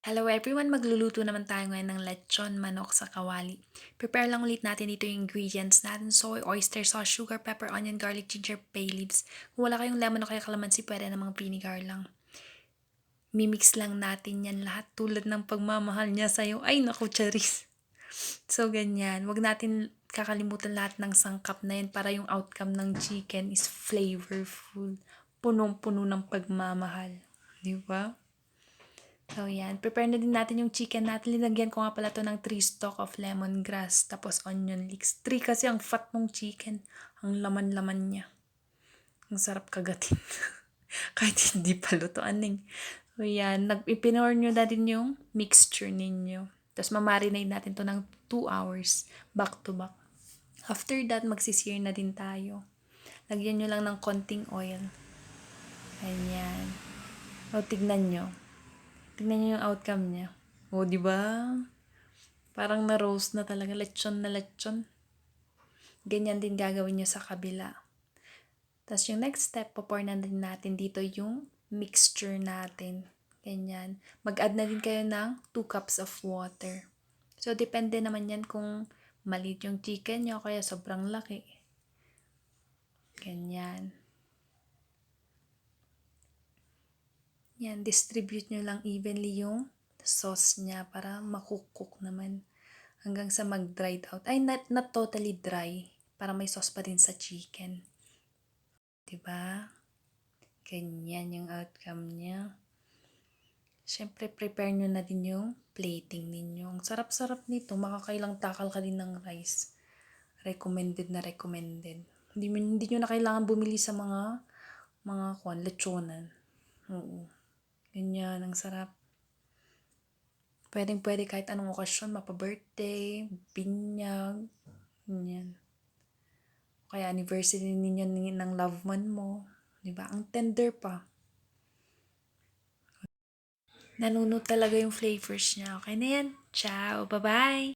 Hello everyone! Magluluto naman tayo ngayon ng lechon manok sa kawali. Prepare lang ulit natin dito yung ingredients natin. Soy, oyster sauce, sugar, pepper, onion, garlic, ginger, bay leaves. Kung wala kayong lemon o kaya calamansi, pwede namang vinegar lang. Mimix lang natin yan lahat tulad ng pagmamahal niya sa'yo. Ay naku, charis! So ganyan, wag natin kakalimutan lahat ng sangkap na yan para yung outcome ng chicken is flavorful. Punong-puno ng pagmamahal. Di ba? So, yan. Prepare na din natin yung chicken natin. Linagyan ko nga pala to ng 3 stalk of lemongrass. Tapos onion leeks. 3 kasi ang fat ng chicken. Ang laman-laman niya. Ang sarap kagatin. Kahit hindi pa lutoan eh. So, yan. Ipinor nyo na din yung mixture ninyo. Tapos mamarinate natin to ng 2 hours. Back to back. After that, magsisir na din tayo. Lagyan nyo lang ng konting oil. Ayan. O, tignan nyo. Tingnan niyo yung outcome niya. O, di ba? Parang na-roast na talaga. Lechon na lechon. Ganyan din gagawin niyo sa kabila. Tapos yung next step, pour na din natin dito yung mixture natin. Ganyan. Mag-add na din kayo ng 2 cups of water. So, depende naman yan kung maliit yung chicken nyo, kaya sobrang laki. Ganyan. Yan, distribute nyo lang evenly yung sauce niya para makukok naman hanggang sa mag-dried out. Ay, not totally dry para may sauce pa din sa chicken. Diba? Ganyan yung outcome niya. Siyempre, prepare nyo na din yung plating ninyo. Ang sarap-sarap nito. Makakailang takal ka din ng rice. Recommended na recommended. Hindi nyo na kailangan bumili sa mga lechonan. Oo. Ganyan, ang sarap. Pwedeng-pwede kahit anong okasyon, mapa-birthday, binyag, ganyan. Kaya anniversary ninyo ng loved one mo. Diba? Ang tender pa. Nanunod talaga yung flavors niya. Okay na yan. Ciao! Bye-bye!